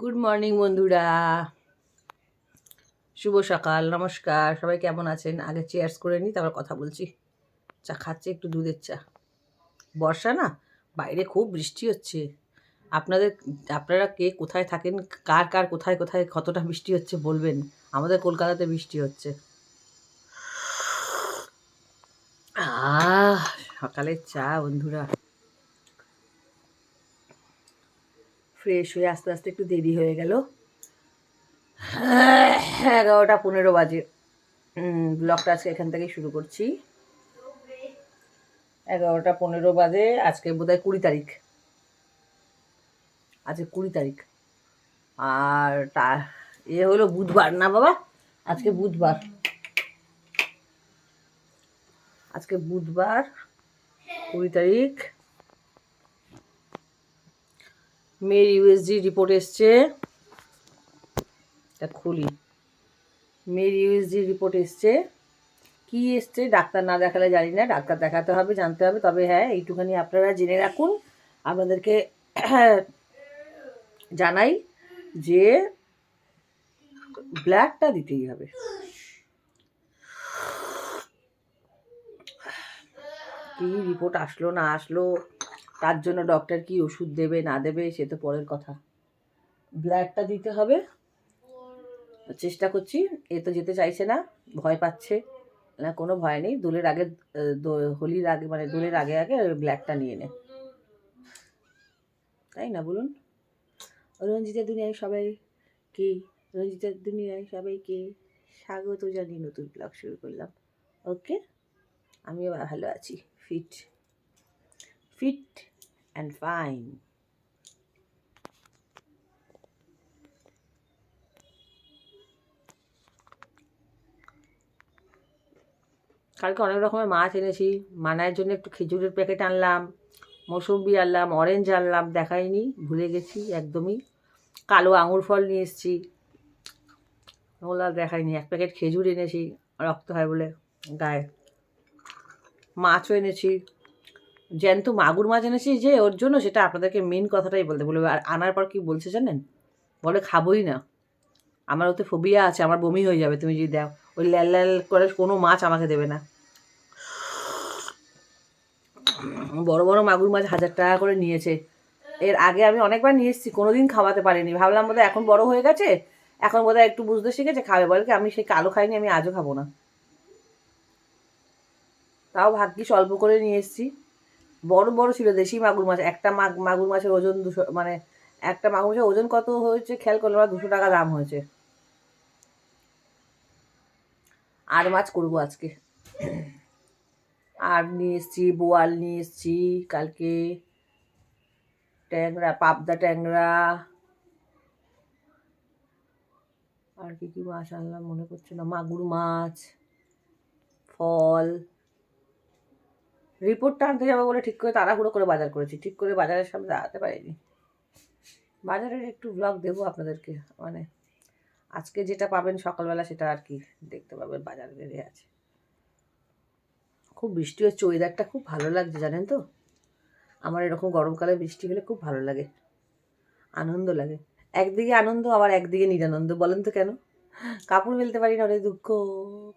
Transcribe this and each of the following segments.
Good morning বন্ধুরা, শুভ সকাল। নমস্কার, সবাই কেমন আছেন? আগে চেয়ার্স করে নিই, তারপর কথা বলছি। চা খাচ্ছি, একটু দুধের চা। বর্ষা না, বাইরে খুব বৃষ্টি হচ্ছে। আপনাদের আপনারা কে কোথায় থাকেন, কার কার কোথায় কোথায় কতটা বৃষ্টি হচ্ছে বলবেন। আমাদের কলকাতাতে বৃষ্টি হচ্ছে। সকালের চা বন্ধুরা। ফ্রেশ হয়ে আস্তে আস্তে একটু দেরি হয়ে গেল। 11:15 বাজে। ব্লগটা আজকে এখান থেকেই শুরু করছি। 11:15 বাজে। আজকে বোধহয় 20 তারিখ। আজকে 20 তারিখ। আর হলো বুধবার না বাবা, আজকে বুধবার। আজকে বুধবার 20 তারিখ। মেয়ের ইউএসজি রিপোর্ট এসছে। তা খুলি। মেয়ের ইউএসজি রিপোর্ট এসছে। কি এসছে ডাক্তার না দেখালে জানি না, ডাক্তার দেখাতে হবে, জানতে হবে। তবে হ্যাঁ, এইটুখানি আপনারা জেনে রাখুন, আপনাদেরকে জানাই যে ব্লাডটা দিতেই হবে। কি রিপোর্ট আসলো না আসলো, তার জন্য ডক্টর কি ওষুধ দেবে না দেবে সে তো পরের কথা। ব্লাডটা দিতে হবে। চেষ্টা করছি। এ তো যেতে চাইছে না, ভয় পাচ্ছে। না, কোনো ভয় নেই। দোলের আগে, হোলির আগে, মানে দোলের আগে আগে ব্লাডটা নিয়ে নে, তাই না বলুন? রঞ্জিতা দুনিয়ায় সবাই কি, রঞ্জিতার দুনিয়ায় সবাইকে স্বাগত জানিয়ে নতুন ব্লগ শুরু করলাম। ওকে, আমিও ভালো আছি, ফিট অ্যান্ড ফাইন। কালকে অনেক রকমের মাছ এনেছি। মানায়ের জন্য একটু খেজুরের প্যাকেট আনলাম, মৌসুম্বি আনলাম, অরেঞ্জ আনলাম, দেখাইনি, ভুলে গেছি একদমই। কালো আঙুর ফল নিয়ে এসেছি, ওগুলো দেখাইনি। এক প্যাকেট খেজুর এনেছি, রক্ত হয় বলে গায়ে। মাছও এনেছি, জ্যান্ত মাগুর মাছ এনেছি যে ওর জন্য, সেটা আপনাদেরকে মেন কথাটাই বলতে বলবে। আর আনার পর কি বলছে জানেন? বলে খাবোই না, আমার ওতে ফোবিয়া আছে, আমার বমি হয়ে যাবে তুমি যদি দাও। ওই ল্যাল ল্যাল করে কোনো মাছ আমাকে দেবে না। বড় বড় মাগুর মাছ 1000 টাকা করে নিয়েছে। এর আগে আমি অনেকবার নিয়ে এসেছি, কোনোদিন খাওয়াতে পারিনি। ভাবলাম বোধহয় এখন বড় হয়ে গেছে, এখন বোধহয় একটু বুঝতে শিখেছে, খাবে। বলে কি আমি সেই কালো খাইনি, আমি আজও খাবো না। তাও ভাগ্যিস অল্প করে নিয়ে এসেছি। বড় বড় ছিল দেশি মাগুর মাছ। একটা মাগুর মাছের ওজন 200, মানে একটা মাগুর মাছের ওজন কত হয়েছে খেয়াল করলে 200 টাকা দাম হয়েছে। আর মাছ করবো আজকে। আর নিয়ে এসেছি, বোয়াল নিয়ে এসেছি কালকে, ট্যাংরা, পাবদা ট্যাংরা। আর কি কি মাছ আনলাম মনে করছে না, মাগুর মাছ, ফল। রিপোর্টটা আনতে যাবো বলে ঠিক করে তাড়াহুড়ো করে বাজার করেছি, ঠিক করে বাজারের সামনে দাঁড়াতে পারিনি। বাজারের একটু ব্লগ দেবো আপনাদেরকে, মানে আজকে যেটা পাবেন সকালবেলা সেটা আর কি দেখতে পাবেন। বাজারে বেরিয়ে আছে, খুব বৃষ্টি হচ্ছে, ওয়েদারটা খুব ভালো লাগছে জানেন তো। আমার এরকম গরমকালে বৃষ্টি হলে খুব ভালো লাগে, আনন্দ লাগে। একদিকে আনন্দ, আবার একদিকে নিরানন্দ। বলেন তো কেন? কাপড় মেলতে পারি না, অনেক দুঃখ।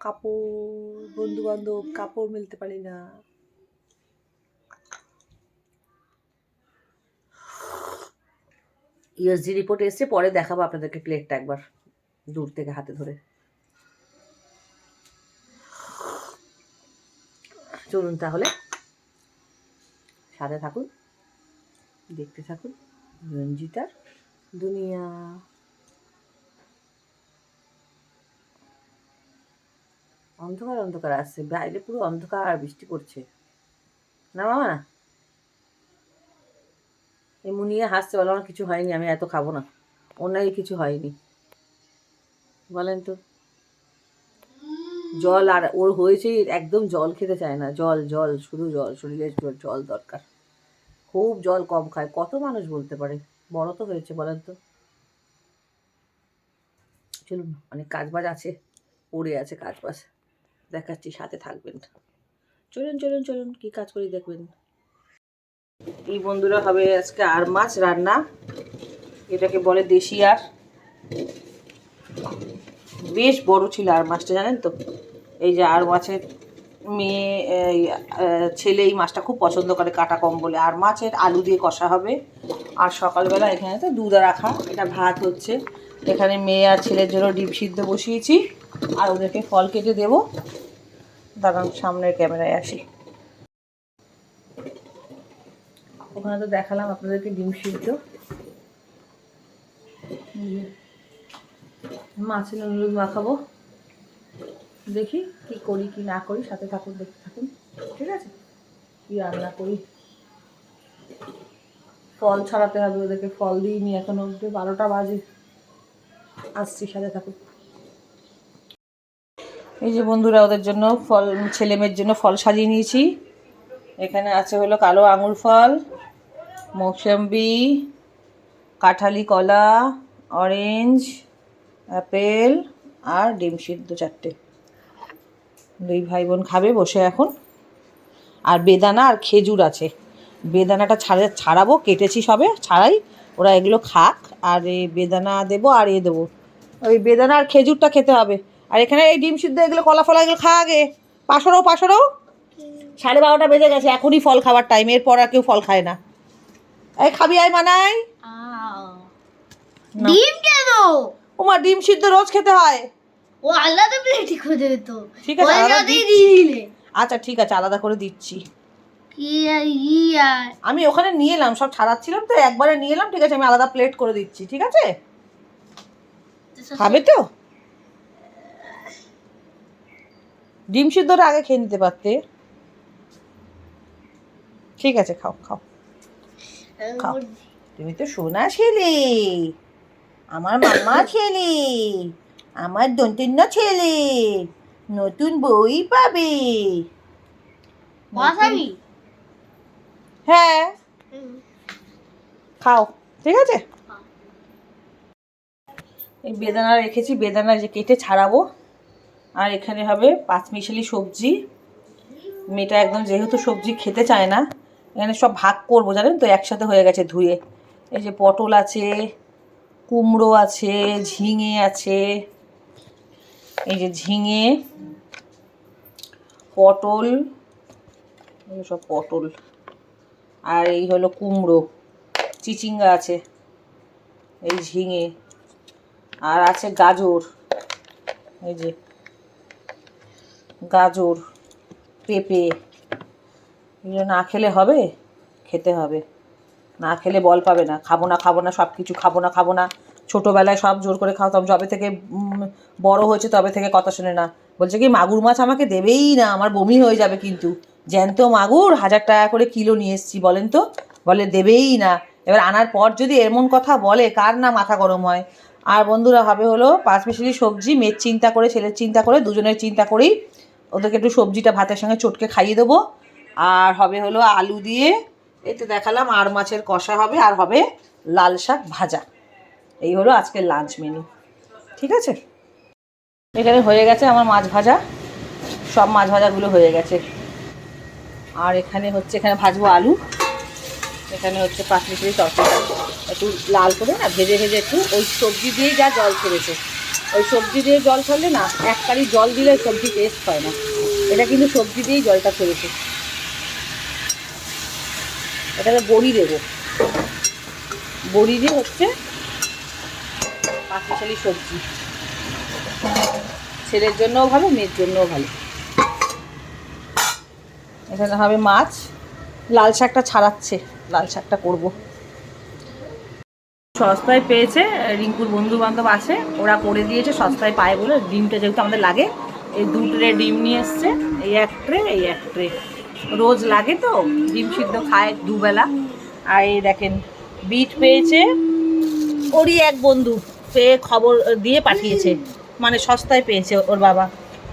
কাপড়, বন্ধু বান্ধব, কাপড় মেলতে পারি না। ইউএসজি রিপোর্ট এসছে, পরে দেখাবো আপনাদেরকে প্লেটটা একবার দূর থেকে হাতে ধরে। চলুন তাহলে, সাথে থাকুন, দেখতে থাকুন রঞ্জিতার দুনিয়া। অন্ধকার অন্ধকার আসছে, বাইরে পুরো অন্ধকার, বৃষ্টি পড়ছে না মামা না। এই মুনিয়ে হাসছে, বলো আমার কিছু হয়নি, আমি এত খাবো না, ওনারই কিছু হয়নি। বলেন তো। জল, আর ওর হয়েছে একদম জল খেতে চায় না। জল জল, শুধু জল, শরীরে জল দরকার। খুব জল কম খায়। কত মানুষ বলতে পারে, বড় তো হয়েছে বলেন তো। চলুন, অনেক কাজ বাজ আছে, পড়ে আছে কাজ বাজ, দেখাচ্ছি, সাথে থাকবেন। চলুন চলুন চলুন, কি কাজ করি দেখবেন। এই বন্ধুরা হবে আজকে আর মাছ রান্না। এটাকে বলে দেশি আর, বেশ বড় ছিল আর মাছটা, জানেন তো। এই যে আর মাছের মেয়ে ছেলে এই মাছটা খুব পছন্দ করে, কাটা কম বলে। আর মাছের আলু দিয়ে কষা হবে। আর সকালবেলা এখানে তো দুধ রাখা, এটা ভাত হচ্ছে। এখানে মেয়ে আর ছেলের জন্য ডিম সিদ্ধ বসিয়েছি, আর ওদেরকে ফল কেটে দেবো। দাঁড়ান সামনের ক্যামেরায় আসি। ওখানে তো দেখালাম আপনাদেরকে ডিম সিদ্ধ। মাছের নুডলস মাখাবো, দেখি কি করি কি না করি, সাথে থাকুন, দেখতে থাকুন, ঠিক আছে। কি রান্না করি, ফল ছাড়াতে হবে ওদেরকে, ফল দিইনি এখন অবধি, 12টা বাজে। আসছি, সাথে থাকুন। এই যে বন্ধুরা, ওদের জন্য ফল, ছেলে মেয়ের জন্য ফল সাজিয়ে নিয়েছি। এখানে আছে হলো কালো আঙুর ফল, মৌসম্বি, কাঁঠালি কলা, অরেঞ্জ, অ্যাপেল আর ডিম সিদ্ধ 4টে। 2 ভাই বোন খাবে বসে এখন। আর বেদানা আর খেজুর আছে, বেদানাটা ছাড়াবো, কেটেছি সবে, ছাড়াই ওরা এগুলো খাক। আর এই বেদানা দেবো, আর দেবো ওই বেদানা আর খেজুরটা খেতে হবে। আর এখানে এই ডিম সিদ্ধ, এগুলো কলা ফলা এগুলো খা আগে। পাশরও 12:30 বেজে গেছে, এখনই ফল খাওয়ার টাইম, এরপর আর কেউ ফল খায় না। এই খাবি, আয় মানাই। ডিম কেন? ওমা, ডিম সিদ্ধ রোজ খেতে হয়। ও আলাদা প্লেটে খুঁজে দিত। ঠিক আছে, আলাদা দিলে। আচ্ছা ঠিক আছে, আলাদা করে দিচ্ছি। কি আমি ওখানে নিয়ে এলাম, সব ছাড়াচ্ছিলাম তো, একবারে নিয়ে এলাম। ঠিক আছে, আমি আলাদা প্লেট করে দিচ্ছি, ঠিক আছে। খাবে তো? ডিম সিদ্ধটা আগে খেয়ে নিতে পারতে। ঠিক আছে, খাও খাও খাও। তুমি তো সোনা ছেলে, আমার মাম্মা ছেলে, আমার দন্তিন্য ছেলে, নতুন বই পাবে। হ্যাঁ, খাও, ঠিক আছে। এই বেদানা রেখেছি, বেদানা যে কেটে ছাড়াবো। আর এখানে হবে 5 মিশালি সবজি। মেয়েটা একদম যেহেতু সবজি খেতে চায় না, এখানে সব ভাগ করবো, জানেন তো, একসাথে হয়ে গেছে ধুয়ে। এই যে পটল আছে, কুমড়ো আছে, ঝিঙে আছে, এই যে ঝিঙে, পটল, সব পটল, আর এই হলো কুমড়ো, চিচিঙ্গা আছে, এই ঝিঙে, আর আছে গাজর, এই যে গাজর, পেঁপে। এগুলো না খেলে হবে, খেতে হবে, না খেলে বল পাবে না। খাবো না খাবো না, সব কিছু খাবো না খাবো না, ছোটোবেলায় সব জোর করে খাওয়াতাম, যবে থেকে বড় হয়েছে তবে থেকে কথা শোনে না। বলছে কি মাগুর মাছ আমাকে দেবেই না, আমার বমি হয়ে যাবে। কিন্তু জ্যান্ত মাগুর 1000 টাকা করে কিলো নিয়ে এসেছি, বলেন তো, বলে দেবেই না। এবার আনার পর যদি এমন কথা বলে, কার না মাথা গরম হয়। আর বন্ধুরা, হবে হলো 5 মিশালি সবজি। মেয়ের চিন্তা করে, ছেলের চিন্তা করে, দুজনের চিন্তা করেই ওদেরকে একটু সবজিটা ভাতের সঙ্গে চটকে খাইয়ে দেবো। আর হবে হলো আলু দিয়ে, এই তো দেখালাম, আর মাছের কষা হবে, আর হবে লাল শাক ভাজা। এই হলো আজকের লাঞ্চ মেনু, ঠিক আছে। এখানে হয়ে গেছে আমার মাছ ভাজা, সব মাছ ভাজাগুলো হয়ে গেছে। আর এখানে হচ্ছে, এখানে ভাজবো আলু। এখানে হচ্ছে 5 মিশালি তরকারি, একটু লাল করে না ভেজে ভেজে, একটু ওই সবজি দিয়েই যা জল ছেড়েছে, ওই সবজি দিয়ে জল ছাড়লে না, এক কারি জল দিলে সবজি টেস্ট হয় না। এটা কিন্তু সবজি দিয়েই জলটা ছেড়েছে। এটাতে বড়ি দেবো, বড়ি দিয়ে হচ্ছে 5 মিশালি সবজি। ছেলের জন্যও ভালো, মেয়ের জন্যও ভালো। এখানে হবে মাছ, লাল শাকটা ছাড়াচ্ছে, লাল শাকটা করবো। সস্তায় পেয়েছে, রিঙ্কুর বন্ধু বান্ধব আছে, ওরা করে দিয়েছে, সস্তায় পায় বলে। ডিমটা যেহেতু আমাদের লাগে, এই 2 ট্রে ডিম নিয়ে এসছে, এই 1 ট্রে, এই 1 ট্রে রোজ লাগে তো, ডিম সিদ্ধ খায় 2 বেলা। আর এই দেখেন, বিট পেয়েছে, ওরই এক বন্ধু পেয়ে খবর দিয়ে পাঠিয়েছে, মানে সস্তায় পেয়েছে ওর বাবা।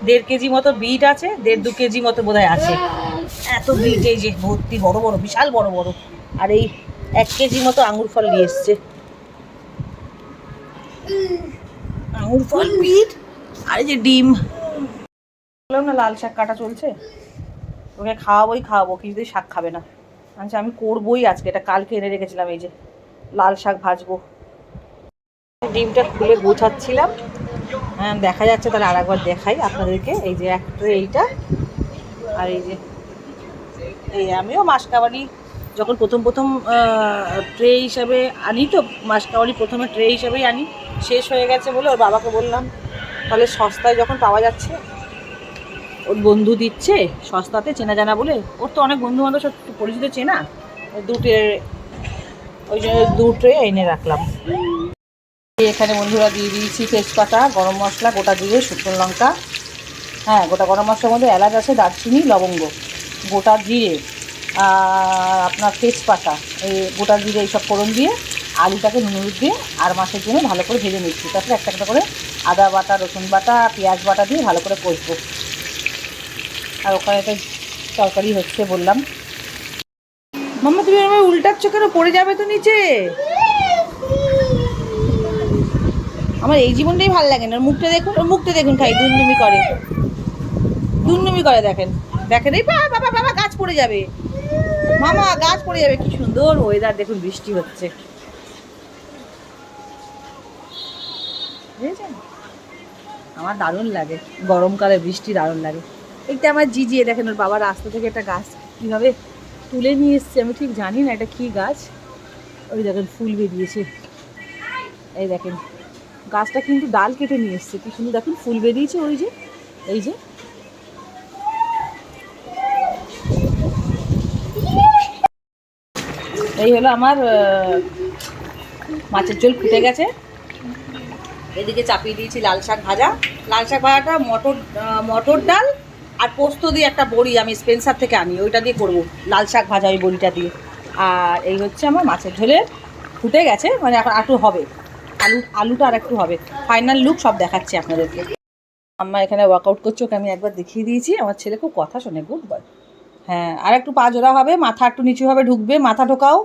1.5 কেজি মতো বিট আছে, 1.5-2 কেজি মতো বোধহয় আছে। এত বিট, এই যে ভর্তি, বড় বড়, বিশাল বড় বড়। আর এই 1 কেজি মতো আঙুর ফল নিয়ে এসছে, আঙুর ফল, বিট, আর এই যে ডিম। বললাম না লাল শাক কাটা চলছে, ওকে খাওয়াবো, কিছুতেই শাক খাবে না। আচ্ছা আমি করবোই আজকে, এটা কালকে এনে রেখেছিলাম। এই যে লাল শাক ভাজবো, ডিমটা খুলে গোছাচ্ছিলাম, দেখা যাচ্ছে, তাহলে আরেকবার দেখাই আপনাদেরকে। এই যে এক ট্রে এইটা, আর এই যে এই আমিও মাসকাবারি যখন প্রথম প্রথম ট্রে হিসাবে আনি, তো মাসকাবারি প্রথমে ট্রে হিসাবেই আনি, শেষ হয়ে গেছে বলে ওর বাবাকে বললাম তাহলে সস্তায় যখন পাওয়া যাচ্ছে, ওর বন্ধু দিচ্ছে সস্তাতে চেনা জানা বলে, ওর তো অনেক বন্ধু বান্ধব সব পরিচিত চেনা, দুটো ওই জন্য 2 ট্রে এনে রাখলাম। এখানে বন্ধুরা দিয়ে দিয়েছি তেজপাতা, গরম মশলা, গোটা জিরে, শুকনো লঙ্কা, হ্যাঁ গোটা গরম মশলার মধ্যে এলাচ আছে, দারচিনি, লবঙ্গ, গোটা জিরে, আপনার তেজপাতা, এই গোটা জিরে এইসব ফোড়ন দিয়ে আলুটাকে নুন হলুদ দিয়ে আর মাছের জন্য ভালো করে ভেজে নিচ্ছি। তারপরে একটা একটা করে আদা বাটা, রসুন বাটা, পেঁয়াজ বাটা দিয়ে ভালো করে কষবো। আর ওখানে তো তরকারি হচ্ছে বললাম। মাম্মা তুমি আমার উল্টাচ্ছ কেন? পড়ে যাবে তো নিচে। আমার এই জীবনটাই ভালো লাগে না। মুখটা দেখুন, ওর মুখটা দেখুন, খাই দুমদুমি করে, দুমদুমি করে, দেখেন দেখেন। এই বাবা বাবা গাছ পড়ে যাবে, মামা গাছ পড়ে যাবে। কি সুন্দর ওয়েদার দেখুন, বৃষ্টি হচ্ছে, বুঝেছেন? আমার দারুণ লাগে, গরমকালে বৃষ্টি দারুণ লাগে। এইটা আমার জিজিয়ে দেখেন, ওর বাবা রাস্তা থেকে একটা গাছ কীভাবে তুলে নিয়ে এসছে, আমি ঠিক জানি না এটা কী গাছ। ওই দেখেন ফুল বেরিয়েছে, এই দেখেন গাছটা কিন্তু ডাল কেটে নিয়ে এসছে, কি সুন্দর দেখুন ফুল বেরিয়েছে। ওই যে এই যে এই হলো আমার মাছের ঝোল ফুটে গেছে। এদিকে চাপিয়ে দিয়েছি লাল শাক ভাজা। লাল শাক ভাজাটা মটর ডাল আর পোস্ত দিয়ে একটা বড়ি আমি স্পেন্সার থেকে আনি, ওইটা দিয়ে করবো লাল শাক ভাজা, ওই বড়িটা দিয়ে। আর এই হচ্ছে আমার মাছের ঝোলের, ফুটে গেছে, মানে এখন একটু হবে, আলুটা আর একটু হবে। ফাইনাল লুক সব দেখাচ্ছি আপনাদেরকে। আম্মা এখানে ওয়ার্কআউট করছে, ওকে আমি একবার দেখিয়ে দিয়েছি। আমার ছেলে খুব কথা শোনে, গুড বয়। হ্যাঁ, আর একটু পা জোড়া হবে, মাথা একটু নিচু হবে, ঢুকবে, মাথা ঢোকাও,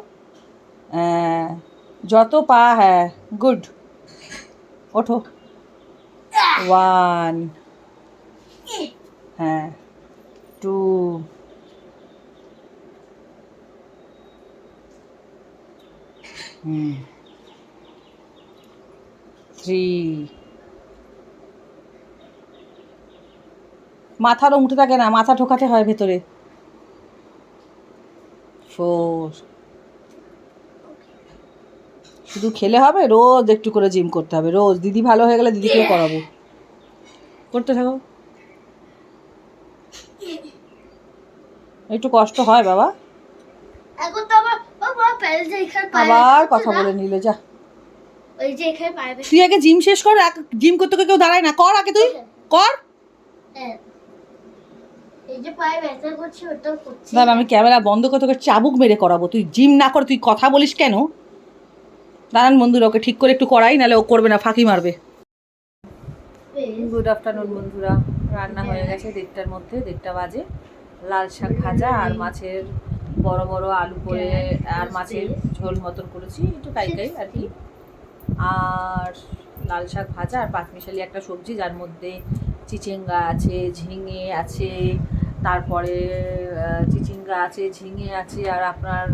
যত পা, হ্যাঁ গুড। ওঠো, 1, হ্যাঁ 2, 3, মাথারও উঠে থাকে না, মাথা ঢোকাতে হয় ভেতরে, 4। শুধু খেলে হবে, রোজ একটু করে জিম করতে হবে, রোজ। দিদি ভালো হয়ে গেলে দিদিকেও করাবো, করতে থাকো। একটু কষ্ট হয় বাবা, এখন তো আমার আবার কথা বলে নিলে, যা। ওই যে এখানে পাইবে, তুই আগে জিম শেষ কর, জিম করতে কেউ দাঁড়ায় না, কর আগে, তুই কর। এই যে পায়ে ব্যথা করছে ওটাও করছে। দাঁড়া, আমি ক্যামেরা বন্ধ করে তোকে চাবুক মেরে করাবো। তুই জিম না করে তুই কথা বলিস কেন? দাঁড়ান বন্ধুরা, ওকে ঠিক করে একটু করাই, নাহলে ও করবে না, ফাঁকি মারবে। গুড আফটারনুন বন্ধুরা, রান্না হয়ে গেছে 1:30টার মধ্যে, 1:30টা বাজে। লাল শাক ভাজা আর মাছের বড় বড় আলু করে আর মাছের ঝোল মতন করেছি, একটু কাই আর কি। আর লাল শাক ভাজা আর পাঁচমিশালি একটা সবজি, যার মধ্যে চিচিঙ্গা আছে, ঝিঙে আছে, তারপরে চিচিঙ্গা আছে, ঝিঙে আছে, আর আপনার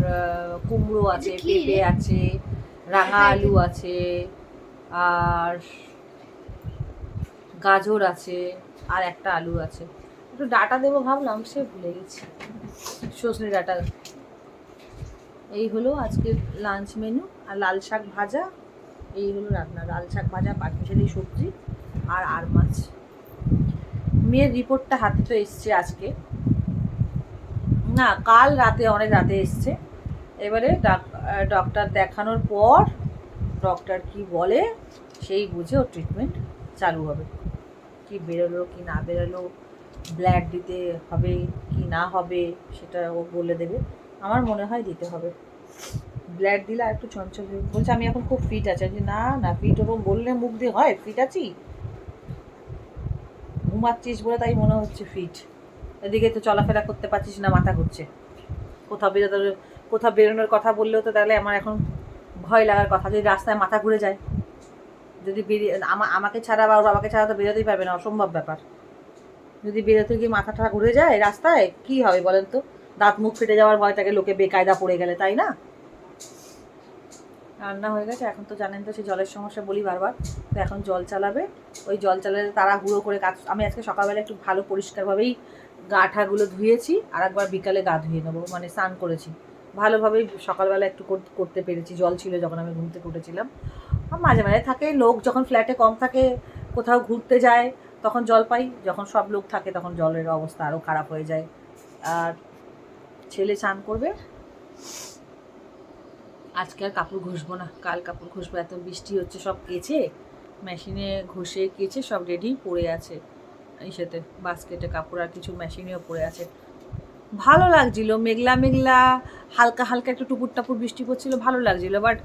কুমড়ো আছে, পেঁপে আছে, রাঙা আলু আছে, আর গাজর আছে, আর একটা আলু আছে। একটু ডাটা দেবো ভাবলাম, সে ভুলে গেছি, সজনে ডাটা। এই হলো আজকের লাঞ্চ মেনু। আর লাল শাক ভাজা, এই হলো রান্না, লাল শাক ভাজা, পাঁচমিশালি সবজি আর মাছ। মেয়ের রিপোর্টটা হাতে তো এসছে আজকে, না কাল রাতে, অনেক রাতে এসছে। এবারে ডক্টর দেখানোর পর ডক্টর কি বলে সেই বুঝে ওর ট্রিটমেন্ট চালু হবে। কি বেরোলো কি না বেরোলো, ব্লাড দিতে হবে কি না হবে, সেটা ও বলে দেবে। আমার মনে হয় দিতে হবে, ব্লাড দিলে আর একটু চঞ্চল বলছে। আমি এখন খুব ফিট আছি। না না, ফিট ওরকম বললে মুখ দিয়ে হয় ফিট আছি? ঘুমাচ্ছিস বলে তাই মনে হচ্ছে ফিট। এদিকে তো চলাফেরা করতে পারছিস না, মাথা ঘুরছে। কোথাও বেরোনোর কথা বললেও তো তাহলে আমার এখন ভয় লাগার কথা, যদি রাস্তায় মাথা ঘুরে যায়, যদি বেরিয়ে আমাকে ছাড়া বা ওর বাবাকে ছাড়া তো বেরোতেই পারবে না, অসম্ভব ব্যাপার। যদি বেরোতে গিয়ে মাথাটা ঘুরে যায় রাস্তায়, কি হবে বলেন তো? দাঁত মুখ ফেটে যাওয়ার ভয় থাকে লোকে বেকায়দা পড়ে গেলে, তাই না? রান্না হয়ে গেছে। এখন তো জানেন তো, সে জলের সমস্যা বলি বারবার, তো এখন জল চালাবে। ওই জল চালালে তারা হুড়ো করে কাজ। আমি আজকে সকালবেলা একটু ভালো পরিষ্কারভাবেই গা ঠাগুলো ধুয়েছি, আর একবার বিকালে গা ধুয়ে নেবো, মানে স্নান করেছি ভালোভাবেই। সকালবেলা একটু করতে পেরেছি, জল ছিল যখন আমি ঘুম থেকে উঠেছিলাম। আর মাঝে মাঝে থাকে লোক, যখন ফ্ল্যাটে কম থাকে, কোথাও ঘুরতে যায়, তখন জল পাই। যখন সব লোক থাকে তখন জলের অবস্থা আরও খারাপ হয়ে যায়। আর ছেলে স্নান করবে। আজকে আর কাপড় ঘষবো না, কাল কাপড় ঘষবো। এত বৃষ্টি হচ্ছে, সব কেচে মেশিনে ঘষে কেচে সব রেডি পড়ে আছে। এই সাথে বাস্কেটে কাপড় আর কিছু মেশিনেও পড়ে আছে। ভালো লাগছিল, মেঘলা মেঘলা, হালকা হালকা একটু টুপুর টাপুর বৃষ্টি পড়ছিল, ভালো লাগছিল। বাট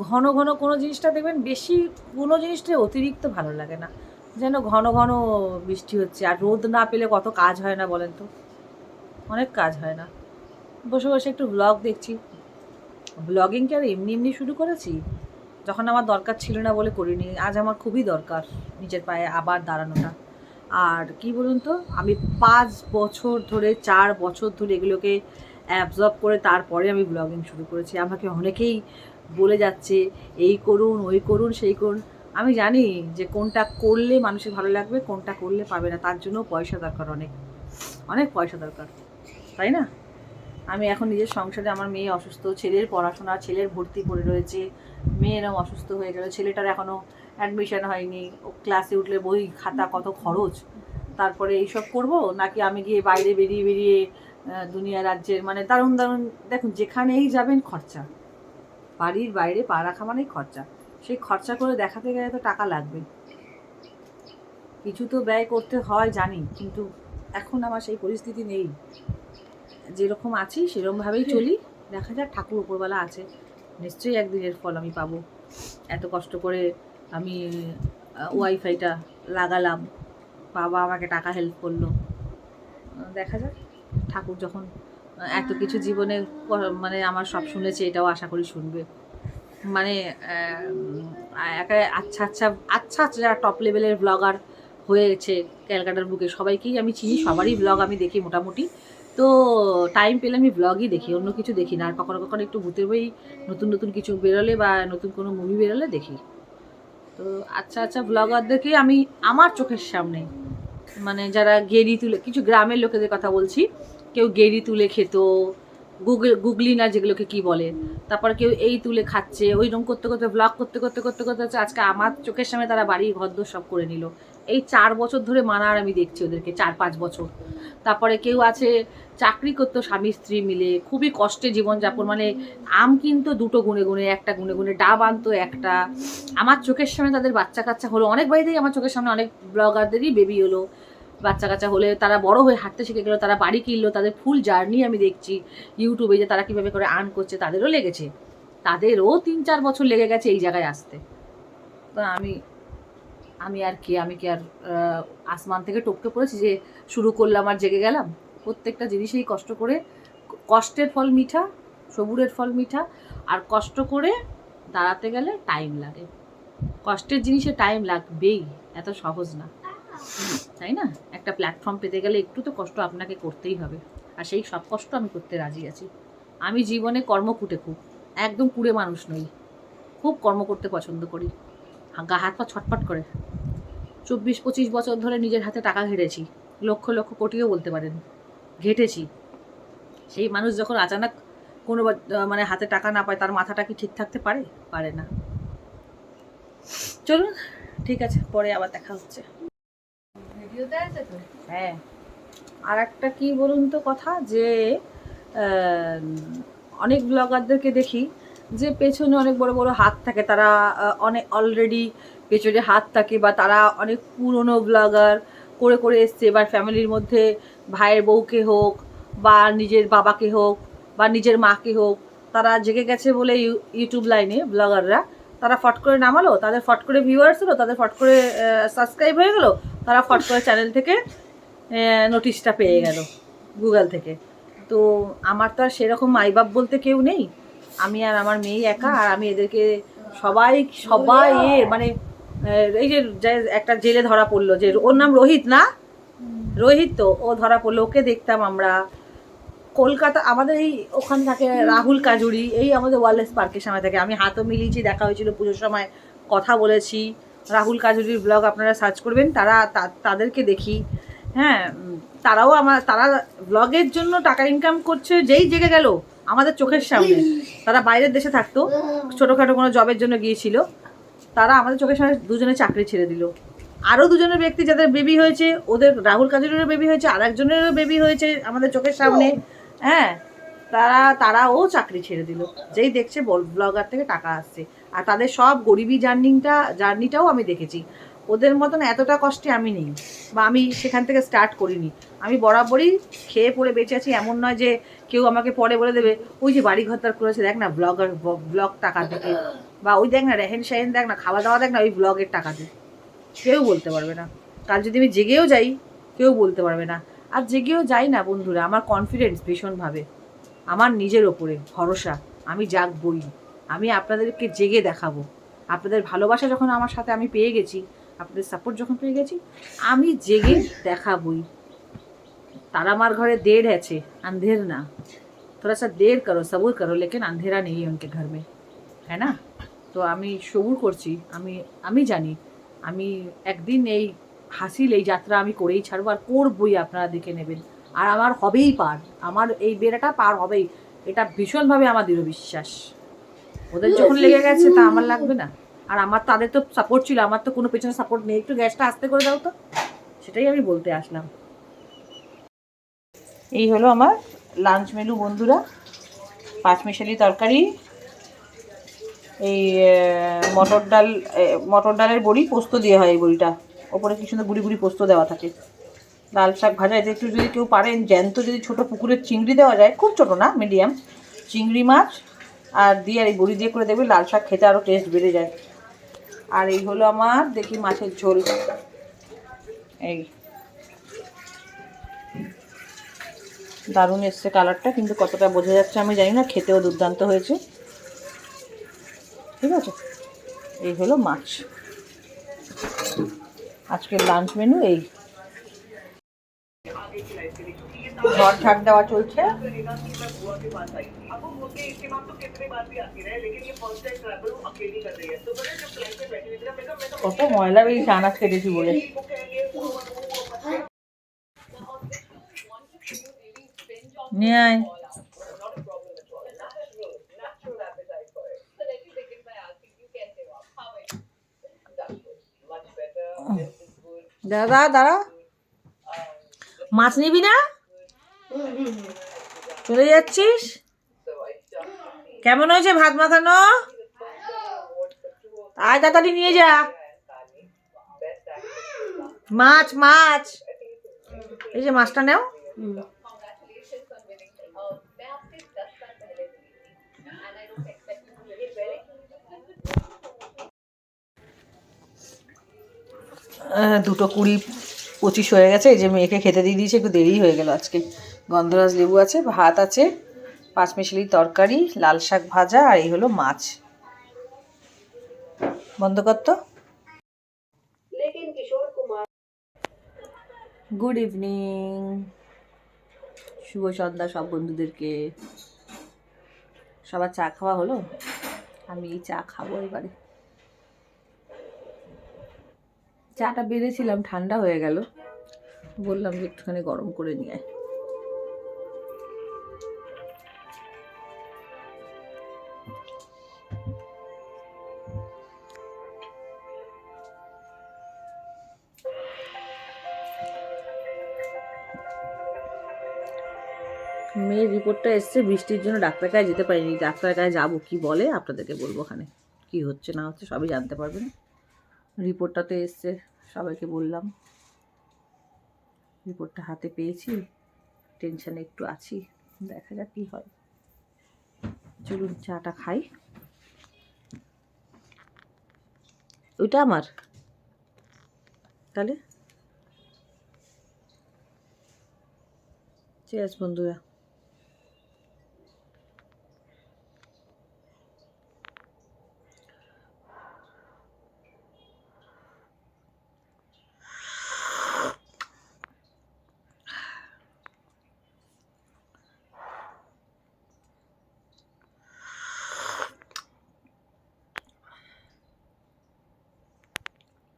ঘন ঘন কোনো জিনিসটা দেখবেন, বেশি কোনো জিনিসটা অতিরিক্ত ভালো লাগে না, যেন ঘন ঘন বৃষ্টি হচ্ছে। আর রোদ না পেলে কত কাজ হয় না বলেন তো, অনেক কাজ হয় না। বসে বসে একটু ব্লগ দেখছি। ব্লগিং কি আর এমনি এমনি শুরু করেছি, যখন আমার দরকার ছিল না বলে করিনি। আজ আমার খুবই দরকার নিজের পায়ে আবার দাঁড়ানোটা। আর কি বলুন তো, আমি 5 বছর ধরে, 4 বছর ধরে এগুলোকে অ্যাবজর্ব করে তারপরে আমি ব্লগিং শুরু করেছি। আমাকে অনেকেই বলে যাচ্ছে এই করুন, ওই করুন, সেই করুন। আমি জানি যে কোনটা করলে মানুষের ভালো লাগবে, কোনটা করলে পাবে না। তার জন্য পয়সা দরকার, অনেক অনেক পয়সা দরকার, তাই না? আমি এখন নিজের সংসারে, আমার মেয়ে অসুস্থ, ছেলের পড়াশোনা, ছেলের ভর্তি পড়ে রয়েছে, মেয়েরাও অসুস্থ হয়ে গেল, ছেলেটার এখনও অ্যাডমিশন হয়নি, ও ক্লাসে উঠলে বই খাতা কত খরচ। তারপরে এইসব করব নাকি আমি গিয়ে বাইরে বেরিয়ে বেরিয়ে দুনিয়া রাজ্যের, মানে দারুণ দারুণ, দেখুন যেখানেই যাবেন খরচা, বাড়ির বাইরে পা রাখা মানেই খরচা। সেই খরচা করে দেখাতে গেলে তো টাকা লাগবে, কিছু তো ব্যয় করতে হয় জানি, কিন্তু এখন আমার সেই পরিস্থিতি নেই। যেরকম আছি সেরকমভাবেই চলি, দেখা যাক, ঠাকুর উপরবেলা আছে, নিশ্চয়ই একদিনের ফল আমি পাবো। এত কষ্ট করে আমি ওয়াইফাইটা লাগালাম, বাবা আমাকে টাকা হেল্প করলো, দেখা যাক ঠাকুর যখন এত কিছু জীবনে মানে আমার সব শুনেছে, এটাও আশা করি শুনবে। মানে একা আচ্ছা আচ্ছা আচ্ছা আচ্ছা যারা টপ লেভেলের ব্লগার হয়েছে ক্যালকাটার বুকে, সবাইকেই আমি চিনি, সবারই ব্লগ আমি দেখি মোটামুটি। তো টাইম পেলে আমি ব্লগই দেখি, অন্য কিছু দেখি না। আর কখনো কখনো একটু ভূতের বই নতুন নতুন কিছু বেরোলে বা নতুন কোনো মুভি বেরোলে দেখি। তো আচ্ছা আচ্ছা ব্লগারদেরকে আমি আমার চোখের সামনে, মানে যারা গেরি তুলে, কিছু গ্রামের লোকেদের কথা বলছি, কেউ গেরি তুলে খেত, গুগলি না যেগুলোকে কি বলে, তারপর কেউ এই তুলে খাচ্ছে, ওইরকম করতে করতে ব্লগ করতে করতে করতে করতে হচ্ছে আজকে আমার চোখের সামনে তারা বাড়ি ঘরদোর সব করে নিল। এই 4 বছর ধরে মানার আমি দেখছি ওদেরকে, 4-5 বছর। তারপরে কেউ আছে চাকরি করতো স্বামী স্ত্রী মিলে, খুবই কষ্টে জীবনযাপন, মানে আম কিনতো 2টো গুনে গুনে, একটা গুনে গুনে, ডাব আনতো একটা। আমার চোখের সামনে তাদের বাচ্চা কাচ্চা হলো, অনেক বাড়িতেই আমার চোখের সামনে অনেক ব্লগারদেরই বেবি হলো, বাচ্চা কাচ্চা হলে তারা বড় হয়ে হাঁটতে শিখে গেলো, তারা বাড়ি কিনলো, তাদের ফুল জার্নি আমি দেখছি ইউটিউবে, যে তারা কীভাবে করে আর্ন করছে। তাদেরও লেগেছে, তাদেরও 3-4 বছর লেগে গেছে এই জায়গায় আসতে। তো আমি আর কি, আমি কি আর আসমান থেকে টপকে পড়েছি যে শুরু করলাম আর জেগে গেলাম? প্রত্যেকটা জিনিসেই কষ্ট করে, কষ্টের ফল মিঠা, সবুরের ফল মিঠা। আর কষ্ট করে দাঁড়াতে গেলে টাইম লাগে, কষ্টের জিনিসে টাইম লাগবেই, এত সহজ না, তাই না? একটা প্ল্যাটফর্ম পেতে গেলে একটু তো কষ্ট আপনাকে করতেই হবে, আর সেই সব কষ্ট আমি করতে রাজি আছি। আমি জীবনে কর্মকুটে, খুব একদম কুড়ে মানুষ নই, খুব কর্ম করতে পছন্দ করি, গা হাত পা ছটফট করে। 24-25 বছর ধরে নিজের হাতে টাকা ঘেটেছি, লক্ষ লক্ষ কোটিও বলতে পারেন ঘেটেছি। সেই মানুষ যখন আচানক কোনো মানে হাতে টাকা না পায়, তার মাথাটা কি ঠিক থাকতে পারে? পারে না। চলুন, ঠিক আছে, পরে আবার দেখা হচ্ছে। ভিডিওতে আছে তো? হ্যাঁ, আর একটা কী বলুন তো কথা, যে অনেক ব্লগারদেরকে দেখি যে পেছনে অনেক বড় বড় হাত থাকে, তারা অনেক অলরেডি পেছনে হাত থাকে, বা তারা অনেক পুরনো ব্লগার করে করে এসছে, এবার ফ্যামিলির মধ্যে ভাইয়ের বউকে হোক, বা নিজের বাবাকে হোক, বা নিজের মাকে হোক, তারা জেগে গেছে বলে ইউটিউব লাইনে ব্লগাররা, তারা ফট করে নামালো, তাদের ফট করে ভিউয়ার্স হলো, তাদের ফট করে সাবস্ক্রাইব হয়ে গেলো, তারা ফট করে চ্যানেল থেকে নোটিশটা পেয়ে গেল গুগল থেকে। তো আমার তো আর সেরকম মাইবাপ বলতে কেউ নেই, আমি আর আমার মেয়ে একা। আর আমি এদেরকে সবাই মানে এই যে একটা জেলে ধরা পড়লো, যে ওর নাম রোহিত না, রোহিত, তো ও ধরা পড়লো, ওকে দেখতাম আমরা, কলকাতা আমাদের এই ওখানে থাকে রাহুল কাজুরি, এই আমাদের ওয়ারলেস পার্কের সামনে থাকে। আমি হাতও মিলিয়েছি, দেখা হয়েছিল পুজোর সময়, কথা বলেছি। রাহুল কাজুরির ব্লগ আপনারা সার্চ করবেন, তাদেরকে দেখি। হ্যাঁ, তারা ব্লগের জন্য টাকা ইনকাম করছে, যেই জেগে গেল আমাদের চোখের সামনে। তারা বাইরের দেশে থাকতো, ছোটোখাটো কোনো জবের জন্য গিয়েছিল, তারা আমাদের চোখের সামনে দুজনে চাকরি ছেড়ে দিল। আরও দুজনের ব্যক্তি যাদের বেবি হয়েছে, ওদের রাহুল কাজুরেরও বেবি হয়েছে, আর একজনেরও বেবি হয়েছে আমাদের চোখের সামনে। হ্যাঁ, তারাও চাকরি ছেড়ে দিল, যেই দেখছে ব্লগার থেকে টাকা আসছে। আর তাদের সব গরিবী জার্নিটাও আমি দেখেছি। ওদের মতন এতটা কষ্টে আমি নেই, বা আমি সেখান থেকে স্টার্ট করিনি। আমি বরাবরই খেয়ে পড়ে বেঁচে আছি। এমন নয় যে কেউ আমাকে পরে বলে দেবে ওই যে বাড়ি ঘর তার করেছে, দেখ না ব্লগ টাকা থেকে, বা ওই দেখ না রেহেন সেহেন দেখ না, খাওয়া দাওয়া দেখ না, ওই ব্লগের টাকা দিয়ে। কেউ বলতে পারবে না। কাল যদি আমি জেগেও যাই, কেউ বলতে পারবে না। আর জেগেও যাই না বন্ধুরা, আমার কনফিডেন্স ভীষণভাবে, আমার নিজের ওপরে ভরসা, আমি জাগবই। আমি আপনাদেরকে জেগে দেখাবো। আপনাদের ভালোবাসা যখন আমার সাথে আমি পেয়ে গেছি, আপনাদের সাপোর্ট যখন পেয়ে গেছি, আমি জেগে দেখাবই। तारा मार घरे देर है छे, अंधेर ना। थोड़ा सा देर करो, सबूर करो, लेकिन अंधेरा नहीं है उनके घर में, है ना। তো আমি সবুর করছি। আমি জানি আমি একদিন এই হাসিল এই যাত্রা আমি করেই ছাড়বো, আর করবই, আপনারা দেখে নেবেন। আর আমার হবেই পার, আমার এই বেড়াটা পার হবেই, এটা ভীষণভাবে আমার দৃঢ় বিশ্বাস। ওদের যখন লেগে গেছে তা আমার লাগবে না? আর আমার তাদের তো সাপোর্ট ছিল, আমার তো কোনো পেছনে সাপোর্ট নেই। একটু গ্যাসটা আস্তে করে দাও তো, সেটাই আমি বলতে আসলাম। এই হলো আমার লাঞ্চ মেনু বন্ধুরা। পাঁচমিশালি তরকারি, এই মটর ডালের বড়ি, পোস্ত দিয়ে হয় এই বড়িটা, ওপরে কি সুন্দর গুড়ি গুড়ি পোস্ত দেওয়া থাকে। লাল শাক ভাজা, এতে একটু যদি কেউ পারেন জ্যান্ত যদি ছোটো পুকুরের চিংড়ি দেওয়া যায়, খুব ছোটো না, মিডিয়াম চিংড়ি মাছ আর দিয়ে, আর এই বড়ি দিয়ে করে দেখবে লাল শাক খেতে আরও টেস্ট বেড়ে যায়। আর এই হলো আমার দেখি মাছের ঝোল, এই দারুণ এসছে কালারটা, কিন্তু কতটা বোঝা যাচ্ছে আমি জানি না, খেতেও দুর্দান্ত হয়েছে। ঠিক আছে, এই হলো মাছ, আজকের লাঞ্চ মেনু এই। ঝড় ঝাড় দেওয়া চলছে। কত ময়লা বেরিয়েছে আনাজ কেটেছি বলে। নিয়ে আয়। দাদা দাঁড়া, মাছ নিবি না? চলে যাচ্ছিস? কেমন হয়েছে ভাত মাখানো? আয় তাড়াতাড়ি নিয়ে যা। মাছ মাছ, এই যে মাছটা নেও। দুটো 20-25 হয়ে গেছে। এই যে মেয়েকে খেতে দিয়ে দিয়েছি, একটু দেরি হয়ে গেল আজকে। গন্ধরাজ লেবু আছে, ভাত আছে, পাঁচমিশালি তরকারি, লাল শাক ভাজা, আর এই হলো মাছ। বন্ধ কর তো। গুড ইভিনিং, শুভ সন্ধ্যা সব বন্ধুদেরকে। সবার চা খাওয়া হলো, আমি এই চা খাবো এবারে। চাটা বেড়েছিলাম, ঠান্ডা হয়ে গেল, বললাম যে একটুখানি গরম করে নিয়ে আয়। মেয়ের রিপোর্টটা এসছে, বৃষ্টির জন্য ডাক্তার কাছে যেতে পারিনি। ডাক্তার কাছে যাবো, কি বলে আপনাদেরকে বলবো, ওখানে কি হচ্ছে না হচ্ছে সবই জানতে পারবেন। রিপোর্টটা তো এসছে, সবাইকে বললাম। রিপোর্টটা হাতে পেয়েছি, টেনশানে একটু আছি, দেখা যাক কী হয়। চলুন চাটা খাই। ওইটা আমার, তাহলে চেয়ার্স বন্ধুরা।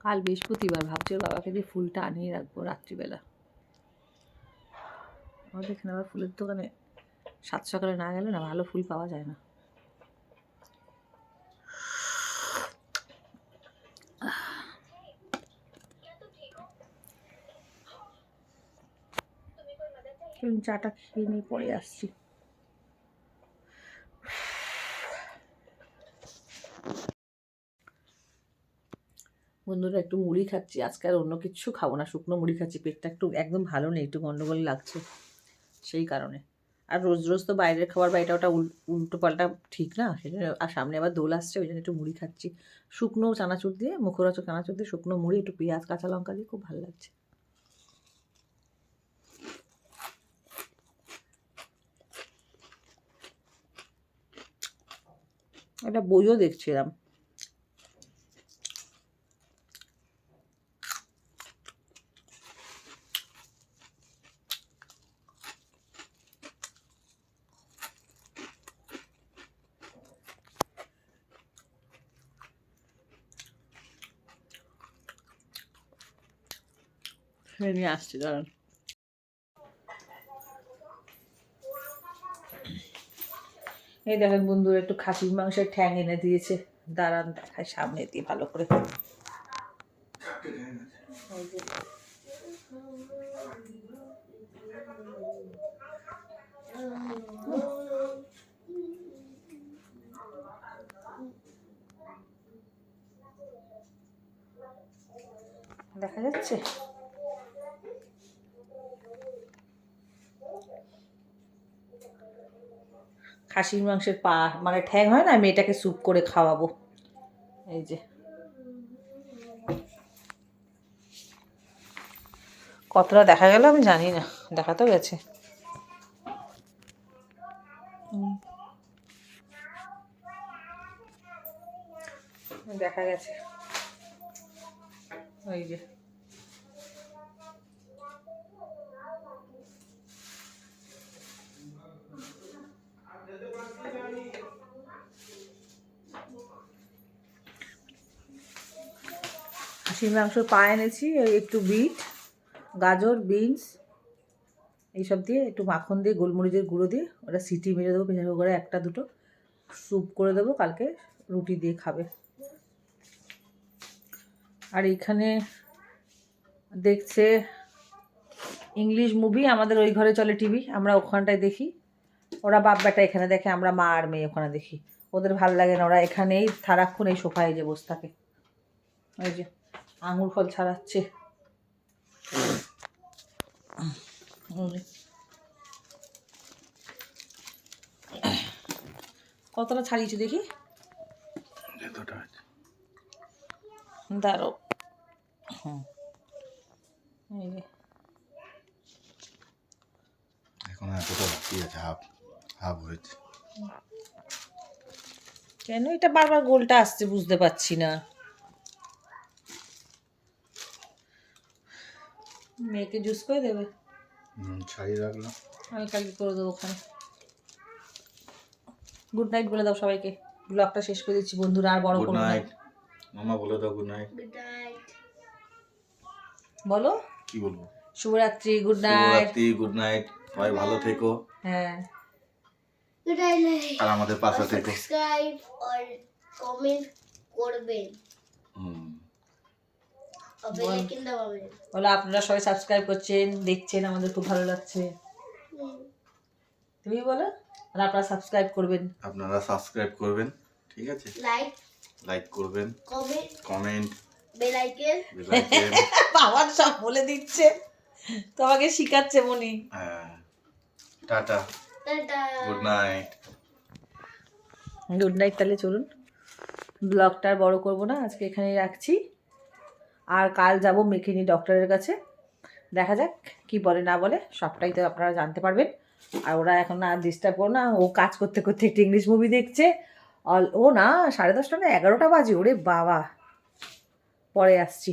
কাল বৃহস্পতিবার, ভাবছি ওর বাবাকে দিয়ে ফুলটা আনিয়ে রাখবো রাত্রিবেলা। আমাদের এখানে আবার ফুলের দোকানে সাত সকালে না গেলে না ভালো ফুল পাওয়া যায় না। চাটা খেয়ে নিয়ে পরে আসছি। বন্ধুরা একটু মুড়ি খাচ্ছি, আজকে আর অন্য কিছু খাবো না, শুকনো মুড়ি খাচ্ছি। পেটটা একটু একদম ভালো নেই, একটু গন্ডগোল লাগছে সেই কারণে। আর রোজ রোজ তো বাইরের খাবার বা এটা ওটা উল্টো পাল্টা ঠিক না, সেই জন্য। আর সামনে আবার দোল আসছে, ওই জন্য একটু মুড়ি খাচ্ছি, শুকনো চানাচুর দিয়ে, মুখরোচক চানাচুর দিয়ে শুকনো মুড়ি, একটু পেঁয়াজ কাঁচা লঙ্কা দিয়ে, খুব ভালো লাগছে। একটা বইও দেখছিলাম। নিয়ে আসছি, দাঁড়ান। এই দেখেন বন্ধুরা, একটু খাসির মাংসের ঠ্যাং এনে দিয়েছে, দাঁড়ান দেখায় সামনে দিয়ে ভালো করে। দেখা যাচ্ছে? খাসির মাংসের পা মানে ঠ্যাং হয় না, আমি এটাকে স্যুপ করে খাওয়াবো। এই যে কতটা দেখা গেল আমি জানি না, দেখা তো গেছে। দেখা গেছে, ওই যে। খাসির মাংসর পা এনেছি, ওই একটু বিট, গাজর, বিনস এইসব দিয়ে, একটু মাখন দিয়ে, গোলমরিচের গুঁড়ো দিয়ে ওটা সিটি মেরে দেবো প্রেসার কুকারে, একটা দুটো স্যুপ করে দেবো, কালকে রুটি দিয়ে খাবে। আর এইখানে দেখছে ইংলিশ মুভি, আমাদের ওই ঘরে চলে টিভি, আমরা ওখানটায় দেখি। ওরা বাপ বেটা এখানে দেখে, আমরা মা আর মেয়ে ওখানে দেখি। ওদের ভাল লাগে না, ওরা এখানেই সারাক্ষণ এই সোফায় যে বসে থাকে। ওই যে আঙুর ফল ছাড়াচ্ছে। কতটা ছাড়িয়েছি দেখি, দাঁড়ো। এখন এতটা বাকি আছে, হাফ হাফ হয়েছে। কেন এটা বারবার গোলটা আসছে বুঝতে পারছি না। মেয়েকে জুস করে দেবে, ছাড়িয়ে রাখলাম, আমি কালকে করে দেবো ওখানে। গুড নাইট বলে দাও সবাইকে, ব্লগটা শেষ করে দিচ্ছি বন্ধুরা, আর বড় গুড করো না। নাইট মামা, বলে দাও গুড নাইট। গুড নাইট বলো, কি বলবো? শুভরাত্রি, গুড নাইট। শুভরাত্রি, গুড নাইট, সবাই ভালো থেকো। হ্যাঁ, গুড নাইট। আর আমাদের পাশে থেকো। সাবস্ক্রাইব আর কমেন্ট করবেন, আর বেল আইকন দাবাবেন। বলো আপনারা সবাই সাবস্ক্রাইব করছেন, দেখছেন, আমাদের খুব ভালো লাগছে। তুমি বলো, আর আপনারা সাবস্ক্রাইব করবেন। আপনারা সাবস্ক্রাইব করবেন, ঠিক আছে? লাইক করবেন, কমেন্ট, বেল আইকন। বাবার সব বলে দিচ্ছে, তোমাকে শিখাচ্ছে মনি। হ্যাঁ, tata, tata. Good night. Good night. তাহলে চলুন, ব্লগটা আর বড় করবো না, আজকে এখানেই রাখছি। আর কাল যাব মেকিনি ডক্টরের কাছে, দেখা যাক কি বলে না বলে, সবটাই তো আপনারা জানতে পারবেন। আর ওরা এখন আর ডিস্টার্ব করো না, ও কাজ করতে করতে একটু ইংলিশ মুভি দেখছে। ও না 10:30 না 11টা বাজে, ওরে বাবা। পরে আসছি।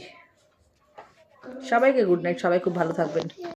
সবাইকে গুড নাইট, সবাই খুব ভালো থাকবেন।